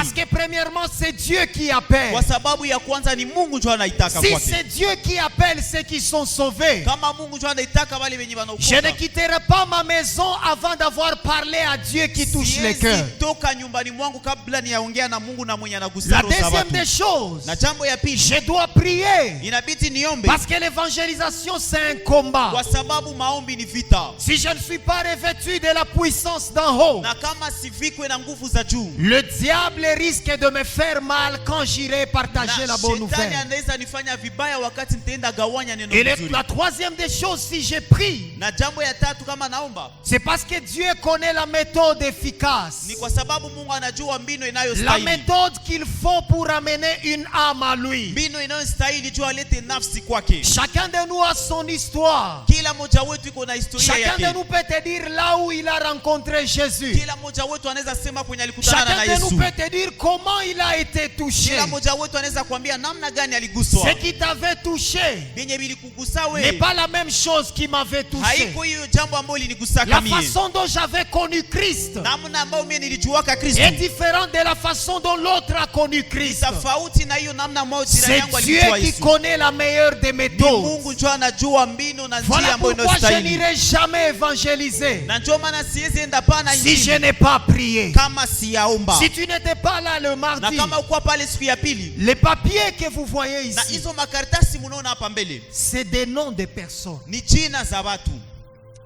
Parce que premièrement, c'est Dieu qui appelle. Kwa sababu ya kwanza ni Mungu ndio anaitaka Si kwake. c'est Dieu qui appelle ceux qui sont sauvés, Kama Mungu ndio anaitaka wale wenye je ne wanaokoka. quitterai pas ma maison avant d'avoir parlé à Dieu qui touche les cœurs. Siwezi toka nyumbani mwangu kabla niyaongea na Mungu na mwenye anagusa La roho za deuxième watu. des choses, Na jambo ya pili, je dois prier. inabidi niombe Parce que l'évangélisation, c'est un combat. kwa sababu maombi ni vita. Si je ne suis pas revêtu de la puissance d'en haut, Na kama sivikwe na nguvu za juu, le diable risque de me faire mal quand j'irai partager la bonne shetani nouvelle. anaweza nifanya vibaya wakati nitaenda gawanya neno Et vizuri. la troisième des choses, si je prie, Na jambo ya tatu kama naomba, c'est parce que Dieu connaît la méthode efficace. ni kwa sababu Mungu anajua mbinu La inayostahili. méthode qu'il faut pour amener une âme à lui. Mbinu inayostahili juu alete nafsi kwake. Chacun de nous a son histoire. Kila mmoja wetu iko na historia Chacun de yake. nous peut te dire là où il a rencontré Jésus. Kila mmoja wetu anaweza sema kwenye alikutana na Chacun de nous Yesu. peut te dire comment il a été touché. Kila mmoja wetu anaweza kuambia namna gani aliguswa. Ce qui t'avait touché Yenye bilikugusa n'est we, pas la même chose qui m'avait touché. haiko hiyo jambo ambalo linigusaka La mie. façon dont j'avais connu Christ Namna ambayo mie nilijuaka Kristo est différente de la façon dont l'autre a connu ni Christ. tofauti na hiyo namna ambayo jirani C'est yangu Dieu alijua qui Yesu. connaît la meilleure des Ni méthodes. Mungu ndio anajua mbinu na njia Voilà ambayo pourquoi je inayostahili. n'irai jamais évangéliser Na ndio maana siwezi enda pana si je injili n'ai pas prié. kama siyaomba. Si tu n'étais pas là le Na mardi, kama ukuwa pale siku ya pili, les papiers que vous voyez na ici, hizo makaratasi munaona hapa mbele c'est des noms de personnes. ni jina za watu.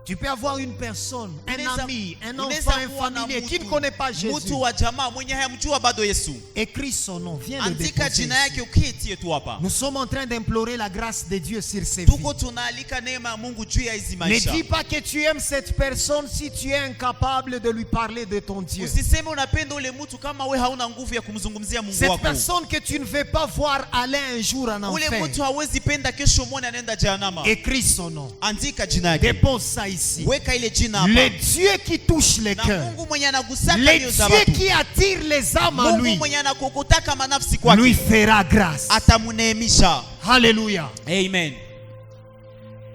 Tu peux avoir une personne, un Unaweza- ami, un unaweza enfant, un kuwa na familier qui ne mtu- connaît pas Jésus. mtu wa jamaa mwenye hayamjua bado Yesu. Écris son nom, viens le Andika déposer jina ici. yake ukiitie tu hapa. Nous sommes en train d'implorer la grâce de Dieu sur ses vies. Tuko tunaalika neema ya Mungu juu ya hizi Ne maisha. dis pas que tu aimes cette personne si tu es incapable de lui parler de ton Dieu. Usiseme unapenda ule mtu kama we hauna nguvu ya kumzungumzia Mungu Cette wako. personne que tu ne veux pas voir aller un jour en Ule enfer. mtu hawezi penda kesho mwone anaenda jehanamu. Écris son nom. Andika jina yake. Dépose ça ici. Weka ile jina Le hapa. Dieu qui touche les Na cœurs. Mungu mwenye anagusaka Le mioyo za Dieu watu. qui attire les âmes à Mungu lui. mwenye anakokotaka manafsi Lui kwake. fera grâce. Atamuneemisha. Alléluia. Amen.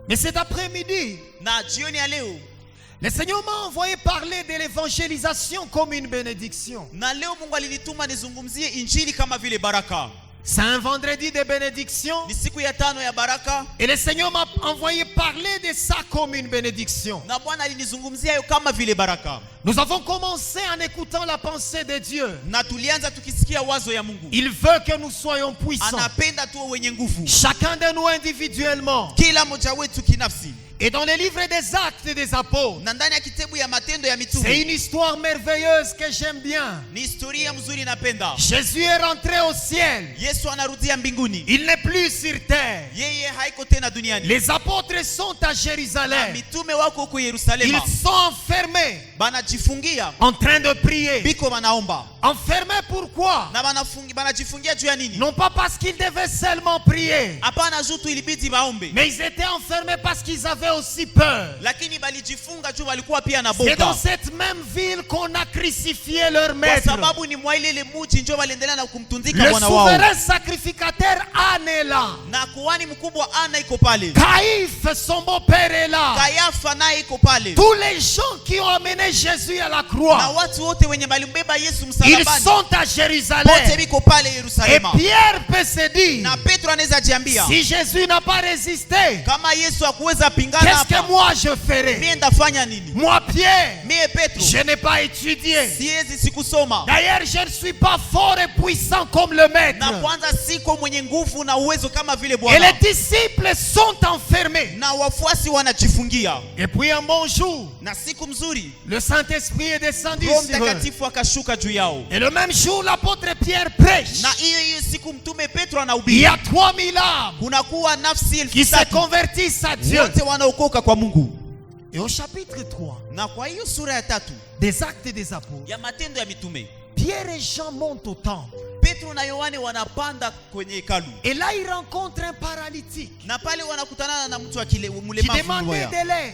Mais cet après-midi, Na jioni ya leo, le Seigneur m'a envoyé parler de l'évangélisation comme une bénédiction. na leo Mungu alinituma nizungumzie injili kama vile baraka. C'est un vendredi de bénédiction. Ni siku ya tano ya baraka, Et le Seigneur m'a envoyé parler de ça comme une bénédiction. na Bwana alinizungumzia hayo kama vile baraka. Nous avons commencé en écoutant la pensée de Dieu. Na tulianza tukisikia wazo ya Mungu. Il veut que nous soyons puissants. Anapenda tuwe wenye nguvu. Chacun de nous individuellement. Kila mmoja wetu kinafsi. Et dans le livre des Actes des Apôtres, Na ndani ya kitabu ya Matendo ya c'est Mitume, une histoire merveilleuse que j'aime bien. ni historia mzuri napenda. Jésus est rentré au ciel. Yesu anarudia mbinguni. Il n'est plus sur terre. Yeye haiko tena duniani. Les apôtres sont à Na Jérusalem. mitume wako huko Ils Yerusalema. sont enfermés, Banajifungia, en train de prier. biko banaomba. Enfermés pourquoi? Na banajifungia juu ya nini? Non pas parce qu'ils devaient seulement prier, Hapana juu tu ilibidi baombe. mais ils étaient enfermés parce qu'ils avaient aussi peur. Lakini balijifunga juu walikuwa pia na C'est dans boka. cette même ville qu'on a crucifié leur Kwa maître. sababu ni mwa ile ile muji ndio waliendelea na kumtundika Le Bwana wao. souverain sacrificateur Anne est là. Na kuhani mkubwa Ana iko pale. Caïphe, son beau-père, est là. Kayafa naye iko pale. Tous les gens qui ont amené Jésus à la Na croix, watu wote wenye balimbeba Yesu ils msalabani sont à wote Jérusalem. biko pale Et Yerusalema. Pierre peut se dire, Na Petro anaweza jiambia, si Jésus n'a pas résisté, kama Yesu hakuweza pingana qu'est-ce que hapa, moi je ferai? mie ndafanya nini? Moi, Pierre, Mie Petro je n'ai pas étudié. siwezi sikusoma. D'ailleurs, je ne suis pas fort et puissant comme le maître. Na kwanza siko mwenye nguvu na uwezo kama vile Et Bwana. les disciples sont enfermés. Na wafuasi wanajifungia. Et puis un bon jour, Na siku mzuri le Saint-Esprit est descendu Roho sur eux. Mtakatifu akashuka juu yao. Et le même jour, l'apôtre Pierre prêche. Na hiyo hiyo siku mtume Petro Il y anahubiri. a 3000 âmes Kunakuwa nafsi qui se 1000 convertissent à Dieu. wote wanaokoka kwa Mungu. Et au chapitre 3 Na kwa hiyo sura ya tatu des Actes des Apôtres, ya Matendo ya Mitume, Pierre et Jean montent au temple. Petro na Yohane wanapanda kwenye hekalu. Et là, ils rencontrent un paralytique Na pale wanakutana na mtu qui mlemavu demandait mmoja. de l'aide.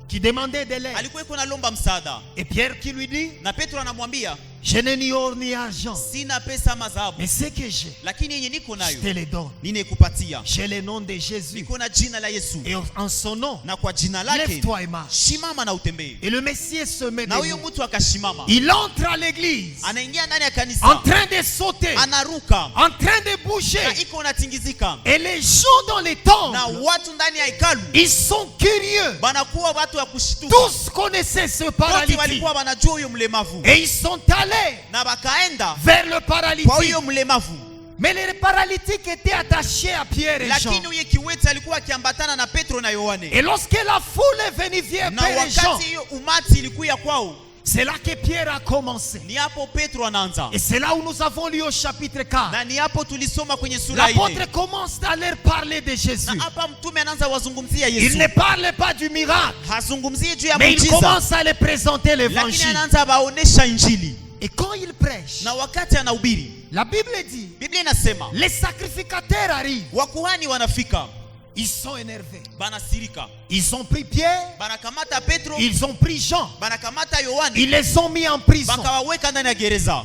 Qui demandait de l'aide. Alikuwa iko nalomba msaada. Et Pierre qui lui dit, Na Petro anamwambia, Je n'ai ni or ni argent, sina pesa ama dhahabu, mais ce que j'ai, lakini yenye niko je nayo te les donne. ninekupatia. J'ai le nom de Jésus. Niko na jina la Yesu, Et en son nom, na kwa jina lake lève-toi et marche. shimama na utembee. Et le Messie se met Na huyo debout. mtu akashimama, Il entre à l'église, anaingia ndani ya en kanisa, train de sauter, anaruka en train de na bouger. iko natingizika, Et les gens dans les temples, na watu ndani ya hekalu ils sont curieux. banakuwa watu wa kushtuka. Tous connaissaient ce Wote paralytique. walikuwa wanajua huyo mlemavu, Et ils sont allés na bakaenda vers le kwa paralytique. huyo mlemavu. Mais le paralytique était attaché à Pierre et Jean. Lakini huyo kiwete alikuwa akiambatana na Petro na Yohane, Et lorsque la foule est venue vers na Pierre et Jean, wakati hiyo umati ilikuya kwao, c'est là que Pierre a commencé. ni hapo Petro anaanza, Et c'est là où nous avons lu au chapitre 4. na ni hapo tulisoma kwenye sura L'apôtre 4. commence à leur parler de Jésus. Na hapa mtume anaanza wazungumzia Il Yesu, ne parle pas du miracle, hazungumzie juu ya mais il muujiza, commence à les présenter lakini l'évangile. anaanza baonesha injili. Et quand il prêche, Na wakati anahubiri, la Bible dit, Biblia inasema les sacrificateurs arrivent. wakuhani wanafika, Ils sont énervés. banasirika, Ils ont pris Pierre, banakamata Petro, ils ont pris Jean, banakamata Yohane, ils les ont mis en prison. bakawaweka ndani ya gereza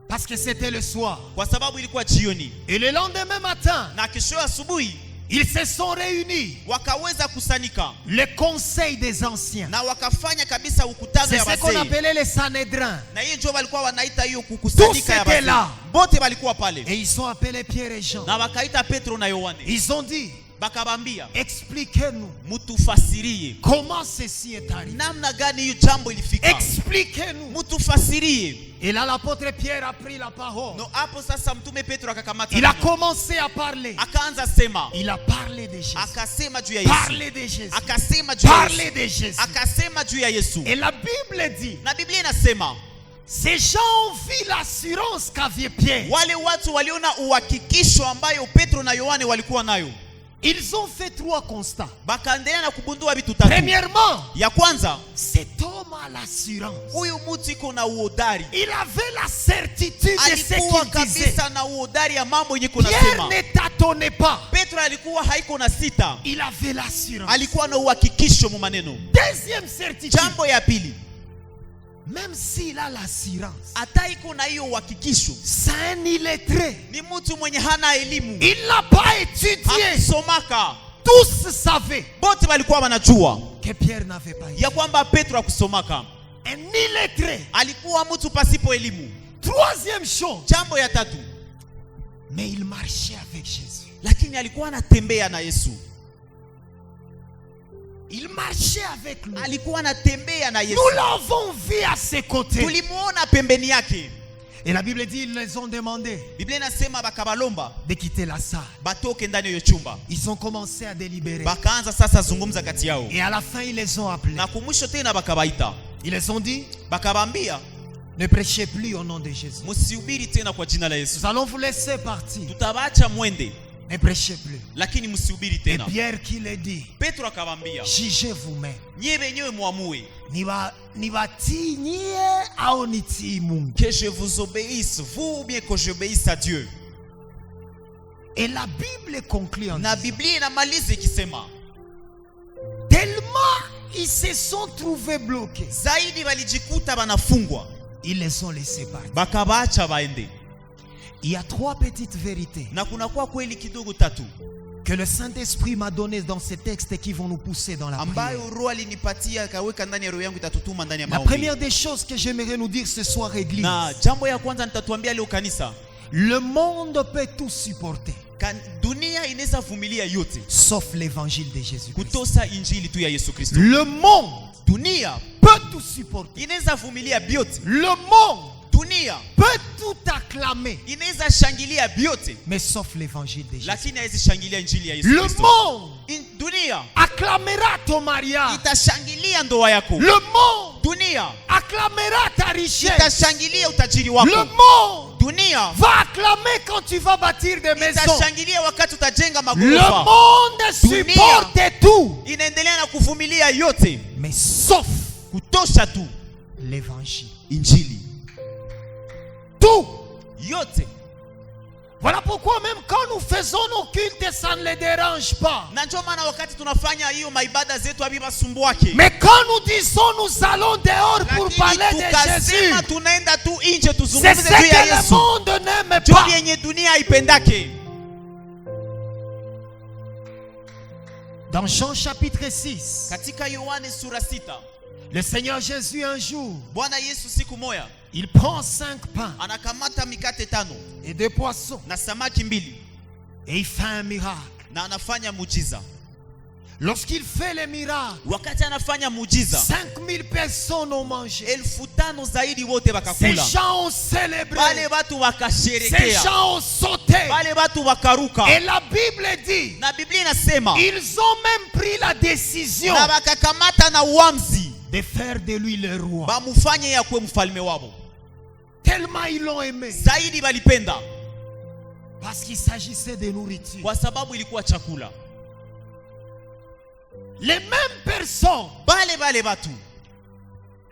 Parce que c'était le soir. kwa sababu ilikuwa jioni. Et le lendemain matin, Na kesho asubuhi ils se sont réunis. wakaweza kusanika Le conseil des anciens. na wakafanya kabisa ukutano C'est ya ce qu'on wazee, appelait les Sanhédrins. na hiyo ndio walikuwa wanaita hiyo Tous kukusanyika ya étaient là. wazee. Bote walikuwa pale, Et ils ont appelé Pierre et Jean. na wakaita Petro na Yohane, Ils ont dit, bakabambia expliquez-nous mutufasirie comment ceci est arrivé. namna gani hiyo jambo ilifika, Expliquez-nous. mutufasirie. Et là, l'apôtre Pierre a pris la parole. No, hapo sasa mtume Petro akakamata Il a neno. commencé à parler. Akaanza sema, Il a parlé de Jésus. akasema juu ya Yesu, Parler de Jésus. akasema juu ya Parler Yesu, de Jésus. akasema juu ya Yesu. Et la Bible dit, Na Biblia inasema ces gens ont vu l'assurance qu'avait Pierre. wale watu waliona uhakikisho ambayo Petro na Yohane walikuwa nayo, Ils ont fait 3 constats. bakaendelea na kugundua vitu tatu. Premièrement, Ya kwanza, cet homme a l'assurance. huyu mtu iko na uhodari, Il avait la certitude de ce alikuwa qu'il disait. kabisa na uhodari ya mambo yenye Pierre kunasema. ne tâtonnait pas. Petro alikuwa haiko na sita, Il avait l'assurance. alikuwa na uhakikisho mu maneno. Deuxième certitude, Jambo ya pili, même s'il a l'assurance, hata iko na hiyo uhakikisho, c'est un illettré. ni mtu mwenye hana elimu, Il n'a pas étudié. hakusomaka. Tous savaient Bote walikuwa wanajua que Pierre n'avait pas étudié. ya kwamba Petro hakusomaka, Un illettré. alikuwa mtu pasipo elimu. Troisième chose, Jambo ya tatu, mais il marchait avec Jésus. lakini alikuwa anatembea na Yesu, Il marchait avec lui. alikuwa anatembea na Yesu, Nous l'avons vu à ses côtés. tulimuona pembeni yake. Et la Bible dit, ils les ont demandé Biblia inasema bakabalomba de quitter la salle. batoke ndani ya hiyo chumba, Ils ont commencé à délibérer. bakaanza sasa zungumza kati yao, Et à la fin, ils les ont appelés. na kumwisho tena bakabaita, Ils les ont dit, bakabambia ne prêchez plus au nom de Jésus. msihubiri tena kwa jina la Yesu, Nous allons vous laisser partir. tutabacha mwende, Ne prêchez plus. lakini msihubiri Et tena. Pierre qui le dit, Petro akabambia, jugez vous-même. nyie wenyewe muamue Niwatii nyie au nitii Mungu. que je vous obéisse vous ou bien que j'obéisse à Dieu. Et la Bible conclut en Na disant, Biblia inamaliza ikisema, tellement ils se sont trouvés bloqués, zaidi walijikuta wanafungwa, ils les ont laissés partir. bakabaacha waende. Il y a 3 petites vérités Na kunakuwa kweli kidogo tatu que le Saint-Esprit m'a données dans ces textes qui vont nous pousser dans la prière. ambayo Roho alinipatia akaweka ndani ya roho yangu, itatutuma ndani ya La maombi. première des choses que j'aimerais nous dire ce soir, Église, Na jambo ya kwanza nitatuambia leo kanisa, le monde peut tout supporter, dunia inaweza vumilia yote sauf l'évangile de Jésus-Christ. kutosa injili tu ya Yesu Kristo. Le monde Dunia peut tout supporter. inaweza vumilia biote, Le monde dunia peut tout acclamer, inaweza shangilia biote, mais sauf l'évangile de Jésus. lakini haiwezi shangilia injili ya Yesu Le Kristo. monde Dunia acclamera ton mariage. itashangilia ndoa yako, Le monde dunia acclamera ta richesse. itashangilia utajiri Le wako, monde dunia va acclamer quand tu vas bâtir des maisons. itashangilia wakati utajenga Le magorofa. monde Dunia. supporte tout, Inaendelea na kuvumilia yote mais sauf kutosha tu l'évangile. injili Tout. yote. Voilà pourquoi même quand nous faisons nos cultes, ça ne les dérange pas. Na ndio maana wakati tunafanya hiyo maibada zetu habibasumbuake. Mais quand nous disons nous allons dehors pour parler de Jésus, tukasema tunaenda tu nje c'est tuzungumze ce juu ya que le Yesu. monde n'aime Ndio pas. yenye dunia haipendake. Dans Jean chapitre 6, Katika Yohane sura 6, le Seigneur Jésus un jour, Bwana Yesu siku moja il prend 5 pains anakamata mikate 5 et 2 poissons na samaki 2 et il fait un miracle. na anafanya muujiza. Lorsqu'il fait le miracle, Wakati anafanya muujiza, 5000 personnes ont mangé. 5,000 zaidi wote Ces wakakula. gens ont célébré. Wale watu Ces wakasherekea. gens ont sauté. Wale watu wakaruka. Et la Bible dit, Na Biblia inasema ils ont même pris la décision na wakakamata na uamuzi de faire de lui le roi. bamufanye ya kuwe mfalme wao. Tellement ils l'ont aimé. Zaidi walipenda Parce qu'il s'agissait de nourriture. kwa sababu ilikuwa chakula. Les mêmes personnes, Bale watu.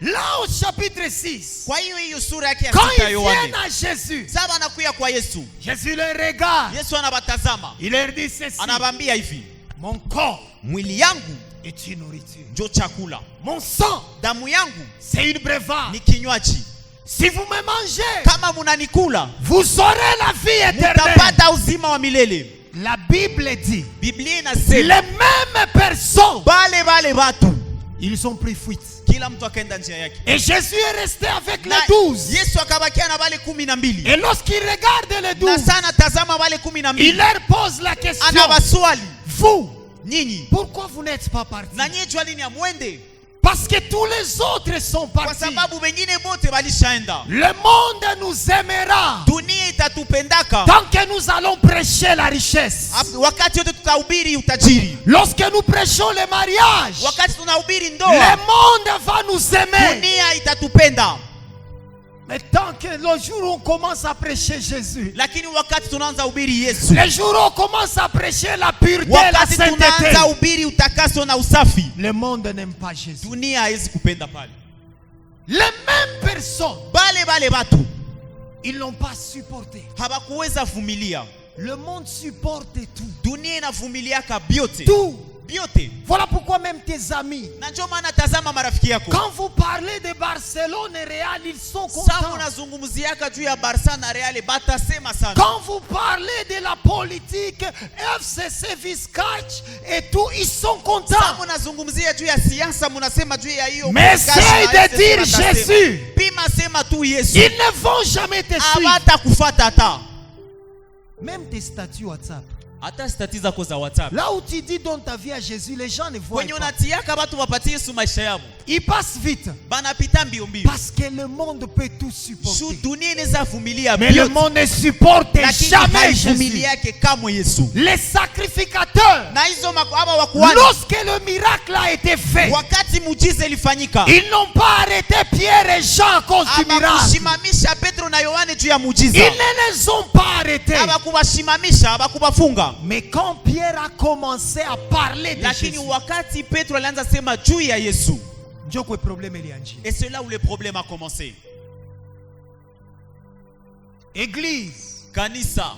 là au chapitre 6, Kwa hiyo sura yake ya quand 6 ya ils Yohane. viennent à Jésus, Sasa anakuya kwa Yesu. Jésus les regarde. Yesu anabatazama. Il leur dit ceci, Anabambia hivi, mon corps mwili yangu est une nourriture. ndio chakula. Mon sang, Damu yangu c'est une breuvage. ni kinywaji. Si vous me mangez, Kama munanikula, vous aurez la vie éternelle. mutapata uzima wa milele. La Bible dit, Biblia les inasema mêmes personnes, bale watu ils ont pris fuite. kila mtu akaenda njia yake. Et Jésus est resté avec les Na 12. Yesu akabakia na wale 12. Et lorsqu'il regarde les Na 12, sana tazama wale il 12. leur pose la question, Anawaswali, vous, nyinyi pourquoi vous n'êtes pas partis? na nyinyi jua nini amwende? Parce que tous les autres sont Kwa partis. sababu wengine wote walishaenda. Le monde nous aimera Dunia itatupendaka tant que nous allons prêcher la richesse. wakati wote tutahubiri utajiri. Lorsque nous prêchons le mariage, Wakati tunahubiri le ndoa, monde va nous aimer. dunia itatupenda. Mais tant que le jour où on commence à prêcher Jésus, Lakini wakati tunaanza hubiri Yesu, le jour où on commence à prêcher la pureté, la wakati sainteté, tunaanza hubiri utakaso na usafi, le monde n'aime pas Jésus. dunia haiwezi kupenda pale. Les mêmes personnes, Bale watu ils n'ont pas supporté. hawakuweza vumilia. Le monde supporte tout. Dunia inavumiliaka byote Tout. byote. Voilà pourquoi même tes amis, Na ndio maana tazama marafiki yako, quand vous parlez de Barcelone et Real, ils sont sasa contents. unazungumziaka juu ya Barca na Real, batasema sana. Quand vous parlez de la politique, FCC, Viscach et tout, ils sont Sasa contents. unazungumzia juu ya siasa, munasema juu ya hiyo. Mais essaye de dire Jésus. Pima sema tu Yesu. Ils ne vont jamais te suivre. Hawata kufuata hata. Même tes statuts WhatsApp. Hata stati zako za WhatsApp. Là où tu dis donne ta vie à Jésus, les gens ne voient Kwenye pas. unatiaka watu wapatie Yesu maisha yao. Ils passent vite. Banapita mbio mbio. Parce que le monde peut tout Shu supporter. dunia inaweza vumilia Mais le byote. monde ne supporte Lakini jamais Jésus. haivumiliake kamwe Yesu. Les sacrificateurs, Na hizo aba wakuhani, lorsque le miracle a été fait, wakati muujiza ilifanyika, ils n'ont pas arrêté Pierre et Jean à cause du miracle. abakushimamisha Petro na Yohane juu ya Ils muujiza. ne les ont pas arrêtés. Abakubashimamisha, abakubafunga. Mais quand Pierre a commencé à parler de Lakini Jésus, wakati Petro alianza sema juu ya Yesu, ndio kwa problème ilianjia. et c'est là où le problème a commencé. Église, Kanisa,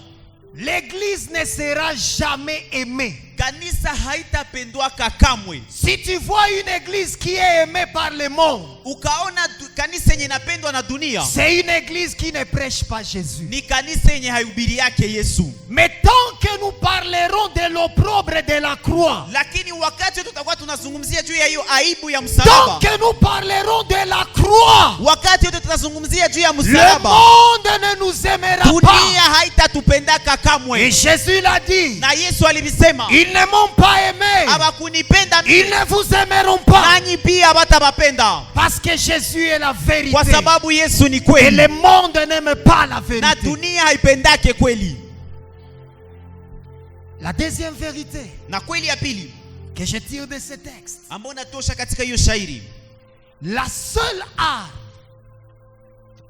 l'église ne sera jamais aimée. kanisa haitapendwaka kamwe. Si tu vois une église qui est aimée par le monde, Ukaona kanisa yenye inapendwa na dunia, c'est une église qui ne prêche pas Jésus. ni kanisa yenye haihubiri yake Yesu. Mais tant que nous parlerons de l'opprobre de la croix, Lakini wakati tutakuwa tunazungumzia juu ya hiyo aibu ya tant msalaba, que nous parlerons de la croix, wakati wote tutazungumzia juu ya le msalaba, monde ne nous aimera dunia pas. haitatupendaka Et kamwe. Jésus l'a dit, Na Yesu alivisema, ils ne m'ont pas aimé, hawakunipenda ils mimi, ne vous aimeront pas. nanyi pia hawatabapenda. Parce que Jésus est la vérité. Kwa sababu Yesu ni Et kweli, le monde n'aime pas la na vérité. dunia haipendake kweli. La deuxième vérité Na kweli ya pili que je tire de ce texte, ambayo natosha katika hiyo shairi, la seule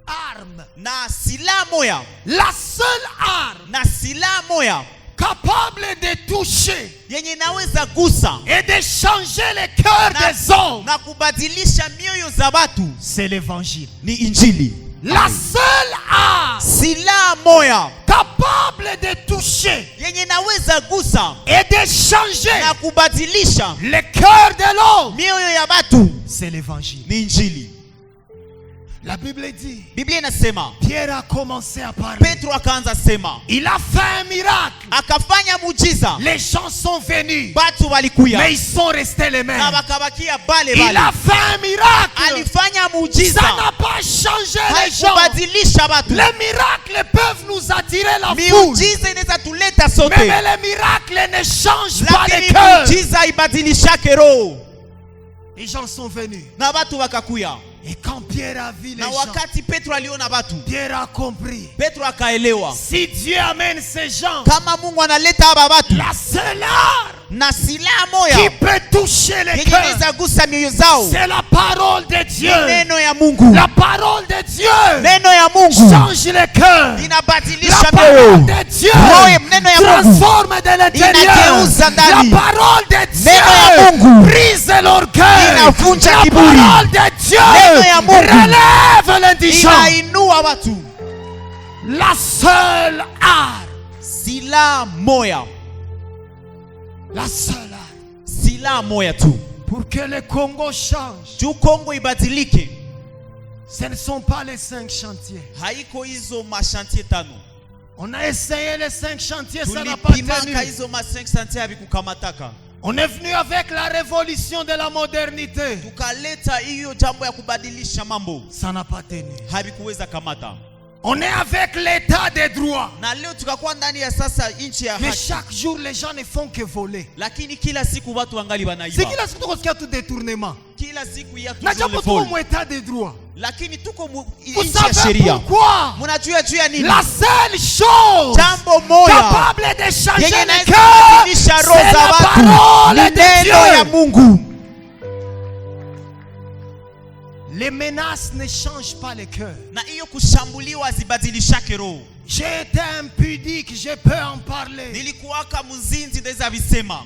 arme, na silaha moya, la seule arme na silaha moya capable de toucher yenye inaweza gusa et de changer le cœur na, des hommes, na kubadilisha mioyo za watu c'est l'évangile. ni Injili. La seule arme Silaha moya capable de toucher yenye naweza gusa et de changer na kubadilisha le cœur de l'homme, mioyo ya watu c'est l'évangile. ni injili. La Bible dit, Biblia inasema Pierre a commencé à parler. Petro akaanza sema, Il a fait un miracle. akafanya muujiza, Les gens sont venus, watu walikuya mais ils sont restés les na mêmes. wakabakia bale Il a bale. fait un miracle. Alifanya Ça muujiza, n'a pas changé les gens. haikubadilisha watu. Les miracles peuvent nous attirer la foule, Miujiza inaweza tuleta mais sote, les miracles ne changent pas les lakini cœurs. miujiza ibadilishake roho. Les gens sont venus. Na watu wakakuya, Et quand Pierre a vu les na gens, wakati Petro aliona watu, Pierre a compris. Petro akaelewa Si Dieu amène ces gens, kama Mungu analeta haba watu la seule arme na silaha qui moya peut toucher les yenye cœurs, inaweza gusa mioyo zao c'est la parole de Dieu. neno ya Mungu. La parole de Dieu Neno ya Mungu change les cœurs. inabadilisha La mioyo. parole de Dieu Roho, neno ya Mungu transforme de l'intérieur. inageuza ndani. La parole de Neno ya Dieu Mungu brise l'orgueil. inavunja La kiburi. parole de Dieu Neno ya Mungu relève l'indigent. inainua watu. La seule arme, Silaha moya, la seule arme silaha moya tu pour que le Congo change, juu Kongo ibadilike. ce ne sont pas les 5 chantiers. Haiko hizo mashantie tano, On a essayé les 5 chantiers, ça n'a pas tulipimaka tenu. hizo ma 5 santie havikukamataka. On est venu avec la révolution de la modernité. Tukaleta hiyo jambo ya kubadilisha mambo, Ça n'a pas tenu. havikuweza kamata. On est avec l'état des droits. Na leo tukakuwa ndani ya sasa nchi ya Mais haki, chaque jour, les gens ne font que voler. lakini kila siku watu wangali C'est wanaiba. qu'il a ce tout détournement. Kila siku ya Na jambo tuko tuzole mu état des droits. lakini tuko Vous nchi ya savez sheria. pourquoi? Mnajua juu ya nini? La seule chose Jambo moya capable de changer yenye les inaweza cœurs, kubadilisha c'est roho za la watu parole ni de neno ya Dieu. Mungu. Les menaces ne changent pas les cœurs. Na hiyo kushambuliwa zibadilishake roho. J'ai été impudique, je peux en parler. Nilikuwaka mzinzi ndeza visema,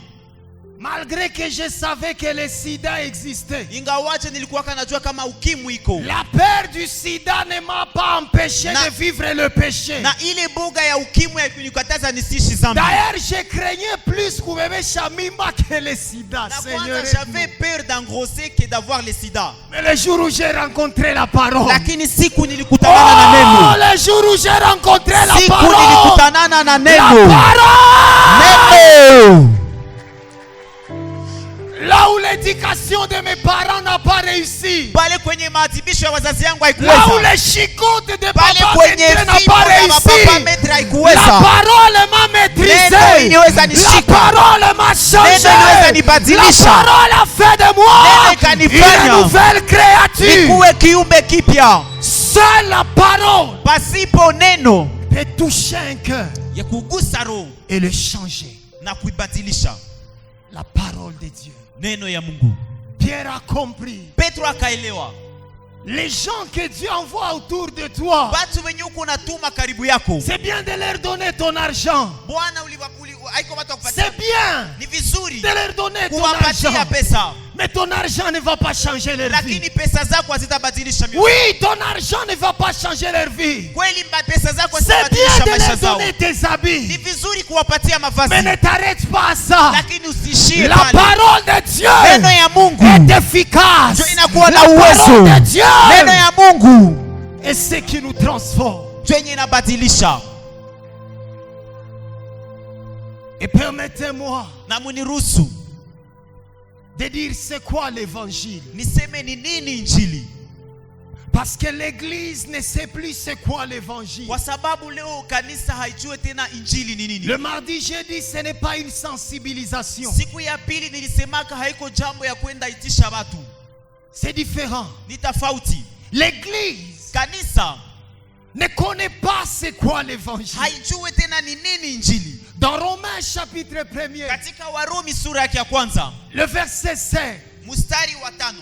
Malgré que je savais que le sida existait. ingawaje nilikuwaka najua kama ukimwi iko, La peur du sida ne m'a pas empêché Na- de vivre le péché. na ile boga ya ukimwi haikunikataza nisiishi zambi. D'ailleurs, je craignais plus kubebesha mimba que le sida. Na Seigneur, kwanza j'avais peur d'engrosser que d'avoir le sida, mais le jour où j'ai rencontré la parole, lakini siku nilikutanana na oh, neno, le jour où j'ai rencontré la siku parole, nilikutanana na la neno, parole, neno. là où l'éducation de mes parents n'a pas réussi, Pale kwenye maadhibisho ya wazazi yangu là où haikuweza, les chicotes de pale papa kwenye maître n'a fimbo pas ya baba réussi, metre la haikuweza, parole m'a neno maîtrisé, iliweza la nishika, parole m'a neno iliweza changé, la nibadilisha, parole a fait de moi neno ikanifanya une nouvelle créature. nikuwe kiumbe kipya. Seule la parole Pasipo neno peut toucher un cœur ya kugusa roho et le changer. na kuibadilisha, La parole de Dieu. neno ya Mungu. Pierre a compris. Petro akaelewa, Les gens que Dieu envoie autour de toi, watu wenye uko natuma karibu yako, c'est bien de leur donner ton argent. Bwana haiko watu wakupatia, C'est bien ni vizuri de leur donner ton kuwapatia argent. pesa, Mais ton argent ne va pas changer leur vie. lakini pesa zako hazitabadilisha mioyo. Oui, ton argent ne va pas changer leur vie. Kweli pesa zako C'est hazitabadilisha bien de maisha leur zao, donner tes ni habits. vizuri kuwapatia Mais mavazi, ne t'arrête pas à ça. lakini usishie La pale. parole de Dieu Neno ya Mungu est efficace. ndio inakuwa La na uwezo. parole de Dieu Neno ya Mungu est ce qui nous transforme. ndio yenye inabadilisha. Et permettez-moi Na muniruhusu de dire c'est quoi l'évangile. niseme ni nini injili, Parce que l'église ne sait plus c'est quoi l'évangile. kwa sababu leo kanisa haijue tena injili ni nini. Le mardi, j'ai dit ce n'est pas une sensibilisation. Siku ya pili nilisemaka haiko jambo ya kwenda itisha watu, C'est différent. ni tofauti. L'église Kanisa ne connaît pas c'est quoi l'évangile. haijue tena ni nini injili. Dans Romains chapitre 1er, Katika Warumi sura yake ya kwanza le verset 5, mstari wa 5,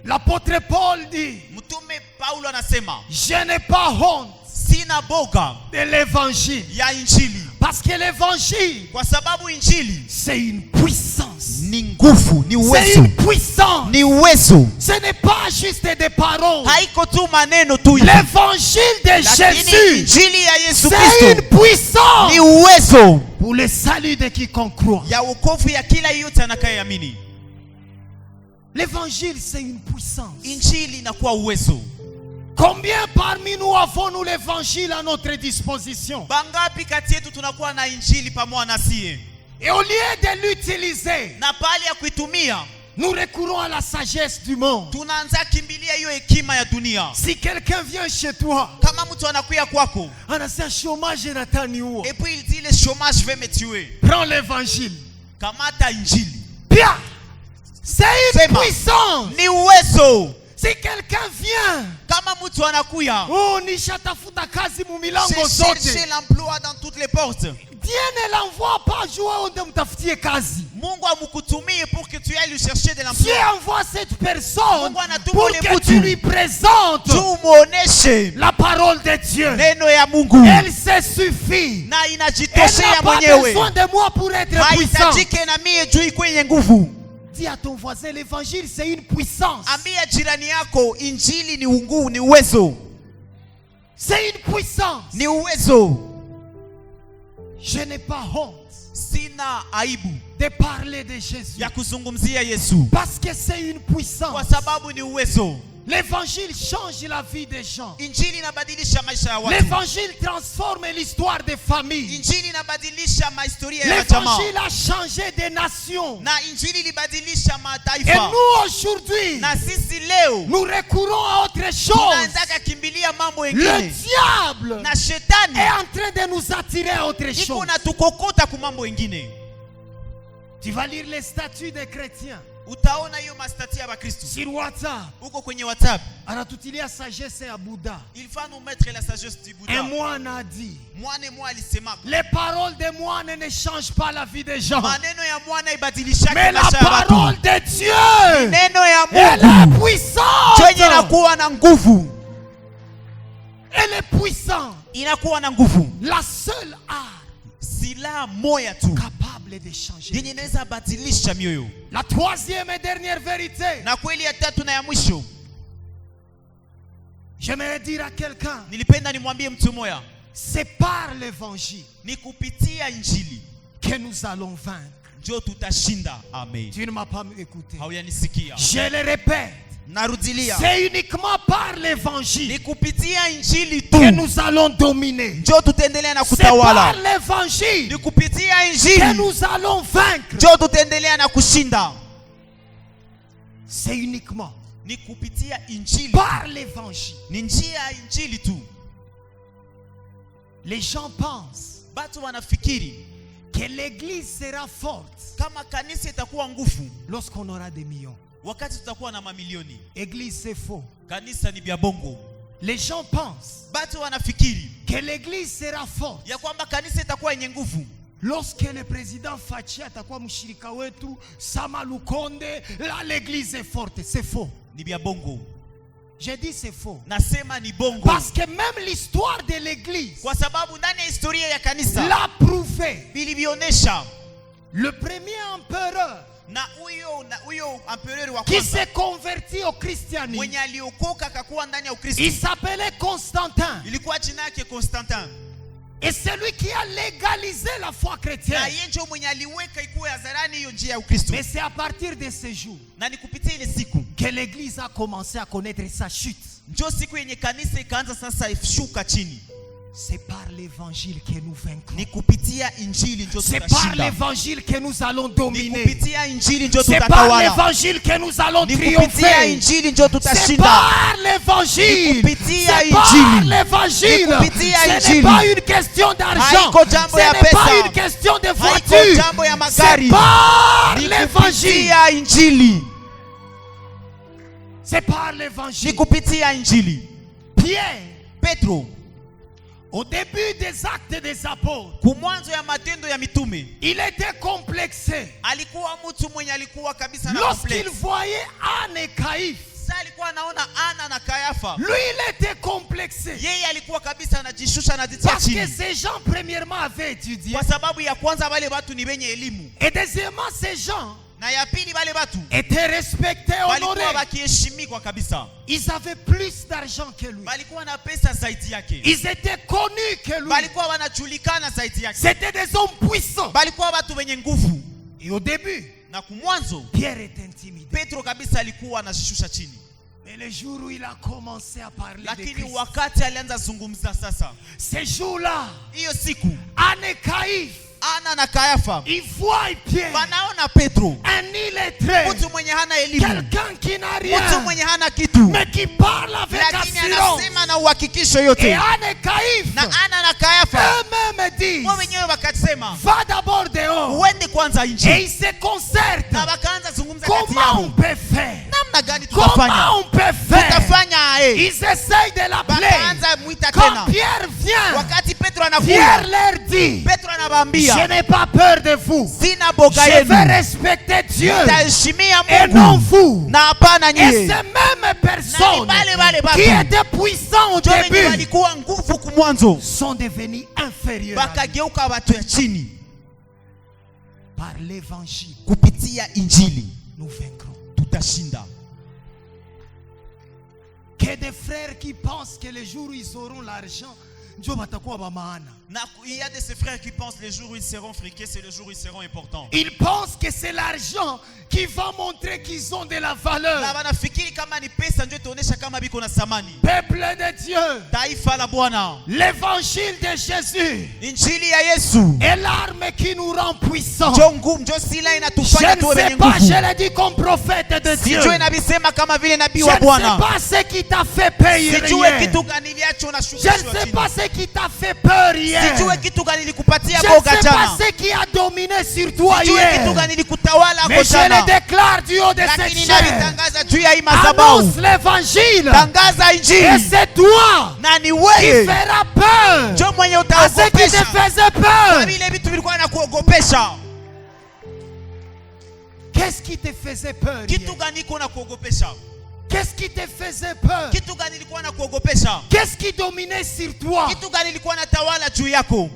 l'apôtre Paul dit, mtume Paulo anasema je n'ai pas honte sina boga de l'évangile. ya injili, Parce que l'évangile, kwa sababu injili c'est une puissance. ni nguvu, ni C'est uwezo, une puissance. ni uwezo. Ce n'est pas juste des paroles. Haiko tu maneno tu hivi, L'évangile de lakini Jésus, injili ya Yesu c'est Kristo une puissance ni uwezo pour le salut de quiconque croit. ya wokovu ya kila yote anakayeamini. L'évangile, c'est une puissance. Injili inakuwa uwezo. Combien parmi nous avons-nous l'évangile à notre disposition? Bangapi kati yetu tunakuwa na injili pamoja na sie, Et au lieu de l'utiliser, na pale ya kuitumia nous recourons à la sagesse du monde. tunaanza kimbilia hiyo hekima ya dunia. Si quelqu'un vient chez toi, Kama mtu anakuya kwako anasema chômage nataniua, et puis il dit le chômage va me tuer, prends l'évangile. kamata injili. Bien. C'est une Sema. puissance. Ni uwezo. Si quelqu'un vient, Kama mtu anakuya, oh, nishatafuta kazi mumilango j'ai cherché zote. l'emploi dans toutes les portes. Dieu ne l'envoie pas jouer onde mtafutie kazi. Mungu amukutumie pour que tu ailles lui chercher de Dieu l'emploi. envoie cette personne Mungu anatuma pour ule que mtu. tu lui présentes Tu muoneshe la parole de Dieu. neno ya Mungu, Elle se suffit. na Elle inajitoshea n'a pas mwenyewe. besoin de moi pour être puissant. Haitajike na mie juu ikwenye nguvu. Dis à ton voisin, l'évangile c'est une puissance. Ambia jirani yako injili ni ungu, ni uwezo. C'est une puissance. Ni uwezo. Je n'ai pas honte Sina aibu de parler de Jésus. ya kuzungumzia Yesu Parce que c'est une kwa puissance. sababu ni uwezo. L'évangile change la vie des gens. Injili inabadilisha maisha ya watu. L'évangile transforme l'histoire des familles. Injili inabadilisha mahistoria ya jamaa. L'évangile a changé des nations. Na injili ilibadilisha Et mataifa. nous aujourd'hui, Na sisi leo nous recourons à autre chose. tunaanza kimbilia mambo Le mengine. diable Na shetani est en train de nous attirer à autre iko chose. na tukokota ku mambo mengine. Tu vas lire les statuts des chrétiens Utaona hiyo mastati ya Bakristo sur WhatsApp. uko kwenye WhatsApp. Anatutilia sagesse ya Bouddha. Il faut nous mettre la sagesse du Bouddha. Un moine a dit, Mwane mwa alisema, les paroles des moines ne changent pas la vie des gens. maneno ya mwana ibadilisha Mais la maisha ya watu. parole de Dieu, Neno ya elle Mungu est puissante. chenye inakuwa na nguvu, Elle est puissante. inakuwa na nguvu. La seule arme Silaha moya tu capable de changer. yenye inaweza badilisha mioyo. La troisième et dernière vérité, Na kweli ya tatu na ya mwisho, j'aimerais dire à quelqu'un, nilipenda nimwambie mtu moya, c'est par l'évangile ni kupitia injili que nous allons vaincre. ndio tutashinda. Amen. Tu ne m'as pas écouté. Hauyanisikia? Je le répète, Narudilia, c'est uniquement par l'évangile ni kupitia injili que tu nous allons dominer. ndio tutaendelea na C'est par kutawala. l'évangile Ni kupitia que injili nous allons vaincre. ndio tutaendelea na kushinda. C'est uniquement Ni kupitia injili, par l'évangile. ni njia ya injili tu. Les gens pensent Batu wanafikiri que l'église sera forte kama kanisa itakuwa nguvu lorsqu'on aura des millions. wakati tutakuwa na mamilioni. Église, c'est faux. Kanisa ni bya bongo. Les gens pensent Batu wanafikiri que l'église sera forte ya kwamba kanisa itakuwa yenye nguvu lorsque le président Fachi atakuwa mshirika wetu, Sama Lukonde, là l'église est forte. C'est faux. ni bya bongo. J'ai dit c'est faux. Nasema ni bongo Parce que même l'histoire de l'église kwa sababu ndani ya historia ya kanisa l'a prouvé. bilivyonesha. Le premier empereur Na huyo empereur wa qui kwanza s'est converti au christianisme, mwenye aliokoka akakuwa ndani ya Ukristo il s'appelait Constantin. ilikuwa jina yake Constantin. Et c'est lui qui a légalisé la foi Na chrétienne. yeye ndio mwenye aliweka ikuwe hadharani hiyo njia ya Ukristo. Mais c'est à partir de ce jour Na ni kupitia ile siku que l'église a commencé à connaître sa chute. ndio siku yenye kanisa ikaanza sasa ishuka chini. C'est par l'évangile que nous vaincrons. Ni kupitia injili ndio C'est par tutashinda. l'évangile que nous allons Ni dominer. kupitia injili ndio C'est par tutatawala. l'évangile que nous allons Ni kupitia triompher. injili ndio C'est tutashinda. par l'évangile. Ni kupitia C'est par injili. l'évangile. Ni kupitia Ce n'est injili. pas une question d'argent. Haiko jambo Ce ya n'est pas pesa. une question de Haiko voiture. jambo ya magari. C'est par Ni l'évangile. kupitia injili. C'est par Ni l'évangile. kupitia injili. Pierre, Petro au début des actes des apôtres, kumwanzo ya matendo ya mitume il était complexé. alikuwa mtu mwenye alikuwa kabisa na Lorsqu'il complex. voyait Anne et Caïphe, Sasa alikuwa anaona Ana na Kayafa, lui il était complexé. yeye alikuwa kabisa anajishusha na jitia Parce que chini, ces gens, premièrement, avaient étudié. kwa sababu ya kwanza wale watu ni wenye elimu, Et deuxièmement, ces gens Na ya pili wale watu étaient respectés, walikuwa honorés. wakiheshimika kabisa. Ils avaient plus d'argent que lui. Walikuwa na pesa zaidi yake. Ils étaient connus que lui. Walikuwa wanajulikana zaidi yake. C'était des hommes puissants. Walikuwa watu wenye nguvu. Et au début, Na kumwanzo Pierre est intimidé. Petro kabisa alikuwa anashusha chini. Mais le jour où il a commencé à parler de Lakini Christ, wakati alianza zungumza sasa, ce jour-là, hiyo siku Anne et Caïphe, Ana na Kayafa ils voient Pierre, wanaona Petro, un illettré, mtu mwenye hana elimu, quelqu'un qui n'a mtu rien, mwenye hana kitu, mais qui parle avec lakini assurance. anasema na uhakikisho Et yote. Anne et Caïphe, Na Ana na Kayafa eux-mêmes disent, wao wenyewe wakasema, va d'abord dehors. uende kwanza Et nje. ils se concertent. Na wakaanza zungumza kati Comment on yao, peut faire? namna gani tutafanya? Comment on peut faire? Tutafanya Ils essayent de l'appeler. Wakaanza mwita Quand tena. Pierre vient, Wakati Petro Pierre anakuja, leur dit, Petro je anawaambia, n'ai pas peur de vous. sina boga Je yenu, vais respecter Dieu nitaheshimia et non Mungu vous. na hapana Et nyie. ces mêmes personnes Wale qui étaient puissants au ndio wenye début walikuwa nguvu kumwanzo sont devenus inférieurs à lui. wakageuka watu ya chini. Par l'évangile, Kupitia injili nous vaincrons. tutashinda. Que des frères qui pensent que le jour où ils auront l'argent, ndio batakuwa ba maana. Il y a de ces frères qui pensent les jours où ils seront friqués, c'est le jour où ils seront importants. Ils pensent que c'est l'argent qui va montrer qu'ils ont de la Na valeur. wanafikiri kama ni pesa ndio itaonesha kama biko na thamani. Peuple de Dieu, Taifa la Bwana, l'évangile de Jésus injili ya Yesu est l'arme qui nous rend puissants. ndio nguvu, ndio sila Je inatufanya ne tuwe sais wenye pas, je nguvu. l'ai dit comme prophète de Dieu. Sijue nabisema kama vile nabii Je wa ne sais Bwana. pas ce qui t'a fait peur Sijue hier. kitu gani iliacho na Je ne sais pas ce qui t'a fait peur hier. Sijue kitu gani ilikupatia Je boga ne sais pas jana. ce qui a dominé sur toi Sijue kitu hier. gani ilikutawala Mais hapo je le jana. déclare du haut de cette Lakini chair. nabitangaza juu ya hii madhabahu. Annonce l'évangile. Tangaza Et injili. c'est toi Na ni qui wewe fera peur ndio mwenye à ceux qui te utaogopesha. faisaient Kwa peur. vile vitu vilikuwa nakuogopesha. Qu'est-ce qui te faisait peur hier? Kitu gani iko nakuogopesha? Qu'est-ce qui te faisait peur? Kitu gani ilikuwa nakuogopesha? Qu'est-ce qui dominait sur toi? Kitu gani ilikuwa natawala juu yako?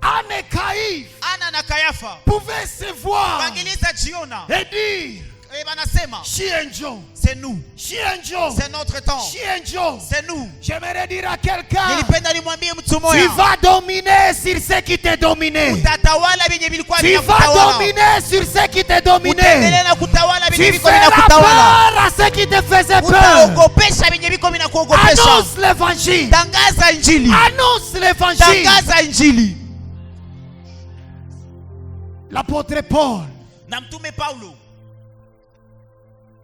Anne et Caïphe Ana na Kayafa pouvaient se voir wangeliza jiona, et dire, wanasema Chienjo, c'est nous, Chienjo, c'est notre temps, Chienjo. c'est nous. J'aimerais dire à quelqu'un, Nilipenda nimwambie mtu tu moja, vas dominer sur ce qui t'est dominé. utatawala vyenye vilikuwa Tu vas vinakutawala. dominer sur ce qui t'est dominé. Utaendelea na kutawala vyenye Tu viko feras vinakutawala. peur à ceux qui te faisaient peur. Utaogopesha vyenye viko vinakuogopesha. Annonce l'évangile. Tangaza injili. Annonce l'évangile. Tangaza injili. L'apôtre Paul, Na mtume Paulo,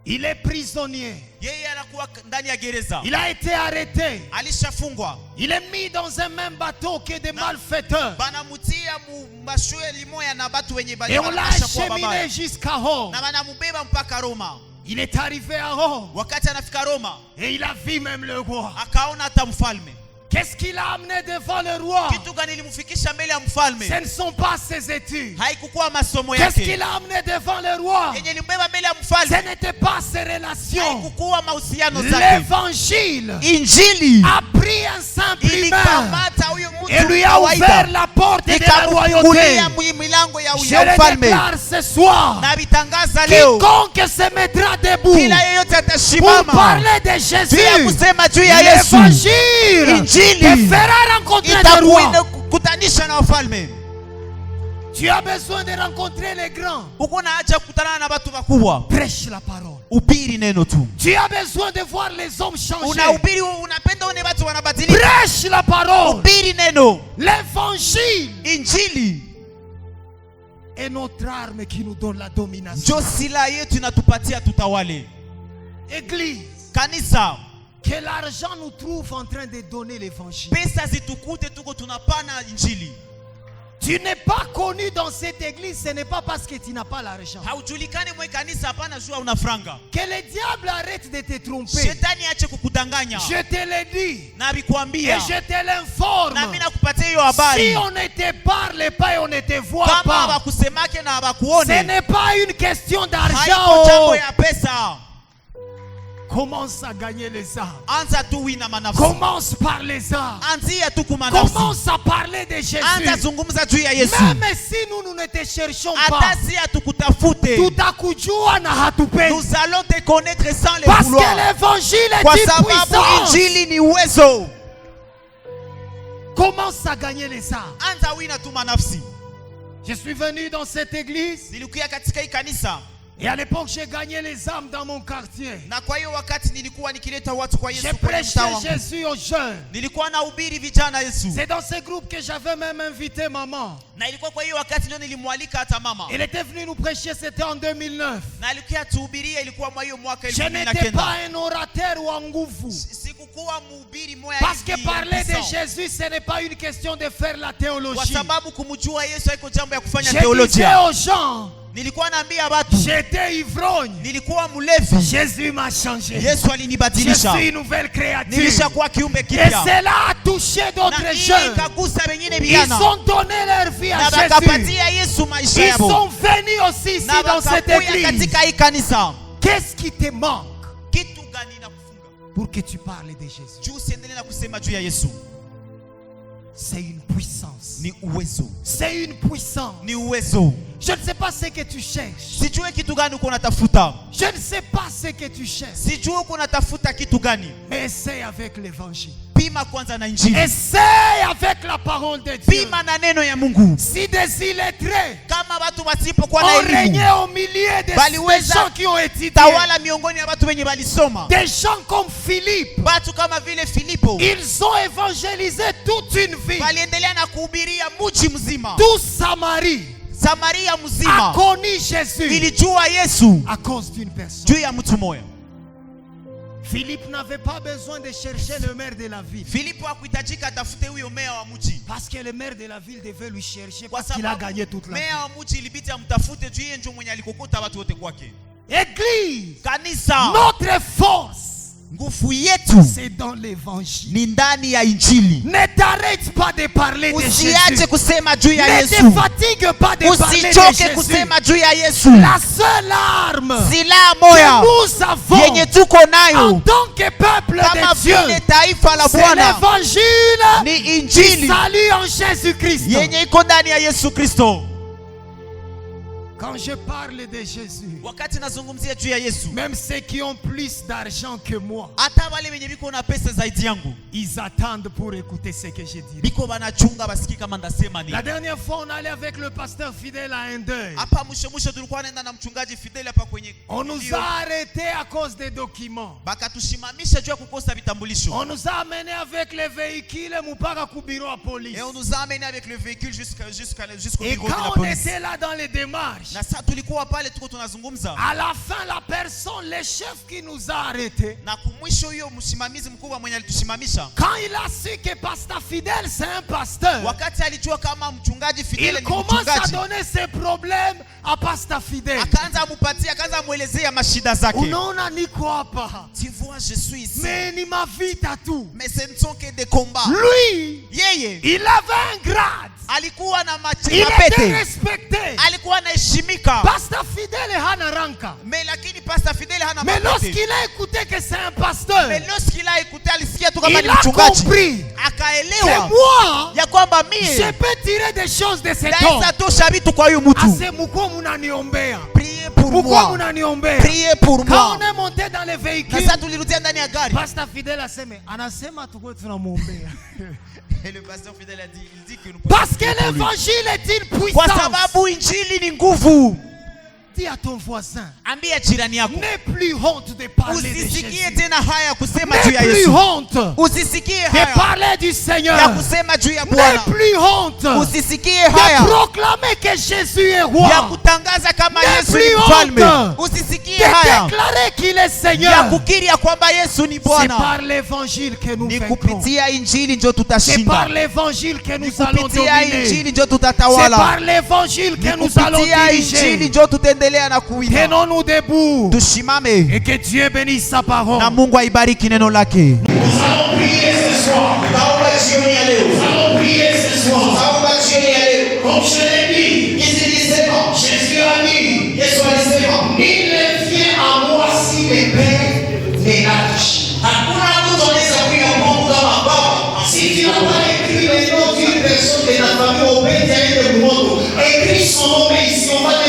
il est prisonnier. yeye anakuwa ndani ya gereza. Il a été arrêté. Alishafungwa. Il est mis dans un même bateau que des malfaiteurs. Banamutia mashue limoya na batu wenye Et on l'a banapasha kuwa acheminé babaya. jusqu'à Rome. Na banamubeba mpaka Roma. Il est arrivé à Rome. Wakati anafika Roma, Et il a vu même le roi. akaona hata mfalme. Qu'est-ce qu'il a amené devant le roi? Kitu gani ilimfikisha mbele ya mfalme? Ce ne sont pas ses études. Haikukuwa masomo Qu'est-ce yake. qu'il a amené devant le roi? Yenye ilimbeba mbele ya Ce mfalme n'était pas ses relations. haikukuwa mahusiano zake. L'évangile Injili a pris un simple humain ilikamata huyo et mtu lui a ouvert kawaida, la porte de la royauté. ikamfungulia milango ya Je le ufalme. déclare ce soir. Na vitangaza leo, Quiconque se mettra debout kila yeyote pour atasimama parler de juu ya Jésus, kusema juu ya Yesu, l'évangile Injili te fera rencontrer des rois. itakutanisha na wafalme. Tu as besoin de rencontrer les grands. Uko na haja kukutana na watu wakubwa. Prêche la parole. Ubiri neno tu. Tu as besoin de voir les hommes changer. Unahubiri, unapenda one watu wanabadilika. Prêche la parole. Ubiri neno. L'évangile Injili est notre arme qui nous donne la domination. ndio silaha yetu inatupatia tutawale. Église, Kanisa, que l'argent nous trouve en train de donner l'évangile. pesa zitukute tuko tunapana injili. Tu n'es pas connu dans cette église, ce n'est pas parce que tu n'as pas l'argent. Haujulikane mwe kanisa, hapana jua una franga. Que le diable arrête de te tromper. Shetani ache kukudanganya. Je te l'ai dit Na et bikwambia, je te l'informe. na mimi nakupatia hiyo Si habari. on ne te parle pas et on ne te voit Kama pas, hawakusemake na ce hawakuone, n'est pas une question haiko d'argent. jambo ya pesa. Commence à gagner les âmes. Anza tu wina manafsi. Commence par les âmes. Anzia tu kumanafsi. Commence à parler de Jésus. Anza zungumza juu ya Yesu. Même si nous ne te cherchons pas, Hata si hatukutafute. tutakujua na hatupendi. Nous allons te connaître sans le Parce vouloir. que l'évangile Kwa est une sababu puissance. injili ni uwezo. Commence à gagner les âmes. Anza wina tu manafsi. Je suis venu dans cette église Nilikuja katika hii kanisa et à l'époque j'ai gagné les âmes dans mon quartier. na kwa hiyo wakati nilikuwa nikileta watu kwa J'ai Yesu kwenye prêché mtaa wangu. Jésus aux jeunes. Nilikuwa nahubiri vijana Yesu. C'est dans ce groupe que j'avais même invité maman. Na ilikuwa kwa hiyo wakati ndio nilimwalika hata mama. Elle était venue nous prêcher, c'était en 2009. Na alikuwa tuhubiria ilikuwa mwa hiyo mwaka Je n'étais 2009. pas un orateur ou un nguvu. Sikukuwa mhubiri moya Parce que hivi parler de puissant. Jésus, ce n'est pas une question de faire la Kwa théologie. sababu kumjua Yesu haiko jambo ya kufanya Je disais teolojia. aux gens, Nilikuwa naambia watu, j'étais ivrogne. nilikuwa mlevi. Jésus m'a changé. Yesu Je alinibadilisha. suis une nouvelle créature. Nilishakuwa kiumbe Et kipya. cela a touché d'autres Na hii jeunes. ikagusa wengine Ils vijana. ont donné leur vie à Na Jésus. wakapatia Yesu maisha Ils yao. sont venus aussi ici Na dans cette wakakuya église. katika hii kanisa. Qu'est-ce qui te manque Kitu gani inakufunga? pour que tu parles de Jésus? Juu usiendelee na kusema juu ya Yesu. C'est une puissance. Ni uwezo. C'est une puissance. Ni uwezo. Je ne sais pas ce que tu cherches. Sijue kitu gani uko unatafuta. Je ne sais pas ce que tu cherches. Sijue uko unatafuta kitu gani. Mais essaie avec l'évangile. Pima kwanza na injili. Essaie avec la parole de Dieu. Pima na neno ya Mungu. Si des illettrés Kama watu wasipokuwa ont na elimu, régné au milieu des Baliweza gens qui ont étudié, tawala miongoni ya watu wenye walisoma. des gens comme Philippe, Watu kama vile Filipo ils ont évangélisé toute une vie. waliendelea na kuhubiria mji mzima. Toute Samarie Samaria a mzima connu Jésus ilijua Yesu à cause d'une personne. juu ya mtu mmoja. Philippe n'avait pas besoin de chercher le maire de la ville. Filipo hakuhitajika atafute huyo meya wa mji. Parce que le maire de la ville devait lui chercher Kwa parce qu'il a sababu gagné toute la vie. meya wa mji ilibidi amtafute juu yeye ndio mwenye alikokota watu wote kwake. Église, Kanisa, notre force, nguvu yetu c'est dans l'évangile. ni ndani ya injili. Ne t'arrête pas de parler de Usiache Jésus. kusema juu ya Ne Yesu. te fatigue pas de parler de Usichoke Jésus. kusema juu ya Yesu. La seule arme Silaha que moya nous avons yenye tuko en nayo tant que peuple kama de Dieu, vile taifa la c'est Bwana l'évangile ni qui injili salue en Jésus-Christ. yenye iko ndani ya Yesu Kristo. Quand je parle de Jésus, Wakati nazungumzia juu ya Yesu, même ceux qui ont plus d'argent que moi, hata wale wenye biko na pesa zaidi yangu ils attendent pour écouter ce que je dis. biko banachunga basiki kama ndasema nini. La dernière fois, on allait avec le pasteur fidèle à un deuil. Hapa mwisho tulikuwa naenda na mchungaji Fidel hapa kwenye On nous ndio, a arrêtés à cause des documents. bakatushimamisha juu ya kukosa vitambulisho. On nous a amenés avec les véhicules mpaka ku bureau à police. Et on nous a amené avec le véhicule jusqu'au Et bureau de la quand on police. était là dans les démarches, Na sasa tulikuwa pale tuko tunazungumza. à la fin, la personne, le chef qui nous a arrêtés, Na kumwisho hiyo msimamizi mkubwa mwenye alitusimamisha, quand il a su que pasteur fidèle, c'est un pasteur, wakati alijua kama mchungaji Fidel il ni commence à mchungaji, donner ses problèmes à pasteur fidèle. akaanza amupatia, akaanza amuelezea mashida zake. Unaona niko hapa, Tu vois, je suis ici. mais ni ma vie tatu. Mais ce ne sont que des combats. Lui, Yeye il avait un grade. alikuwa na Il était mapete, respecté. alikuwa anaheshimika. Pasteur fidèle hana ranka. Mais lakini Pastor Fidel hana Mais mapete. lorsqu'il a écouté que c'est un pasteur, Mais lorsqu'il a écouté, alisikia tu kama il ni a mchungaji, compris que akaelewa moi, ya kwamba je mie peux tirer des choses de cet homme. naweza tosha vitu kwa huyu mtu. Ase mko munaniombea. Priez pour Mko moi, munaniombea. priez pour Quand moi. on est monté dans les Na véhicules, sasa tulirudia ndani ya gari. pasteur fidèle anasema tukwe tunamwombea. Et le pasteur Fidel a dit, il dit que nous Parce que prier pour lui. l'évangile est une Kwa puissance. sababu injili ni nguvu. Dis à ton voisin, Ambia jirani yako, n'aie plus honte de parler de usisikie Jésus. tena haya kusema juu N'aie ya plus Yesu. honte Usisikie de haya parler du ya Seigneur. kusema juu ya N'aie Bwana. plus honte Usisikie de haya proclamer que Jésus est ya roi. kutangaza kama Ne Yesu plus ni mfalme. honte. Usisikie De haya déclarer qu'il est ya Seigneur. kukiri ya kwamba Yesu ni C'est Bwana. par l'évangile que nous Ni vaincrons. kupitia injili ndio C'est par tutashinda. l'évangile que Ni nous allons kupitia dominer. injili ndio C'est tutatawala. par l'évangile que Ni nous allons kupitia injili diriger. ndio tutaendelea na kuwina. Tenons-nous debout Tusimame et que Dieu bénisse sa parole. na Mungu aibariki neno lake. Nous allons prier ce soir. Nous allons prier ce soir. Comme je l'ai dit, Jésus a dit, il ne vient à moi si le Père ne de ta famille au pays, écris son nom ici, on va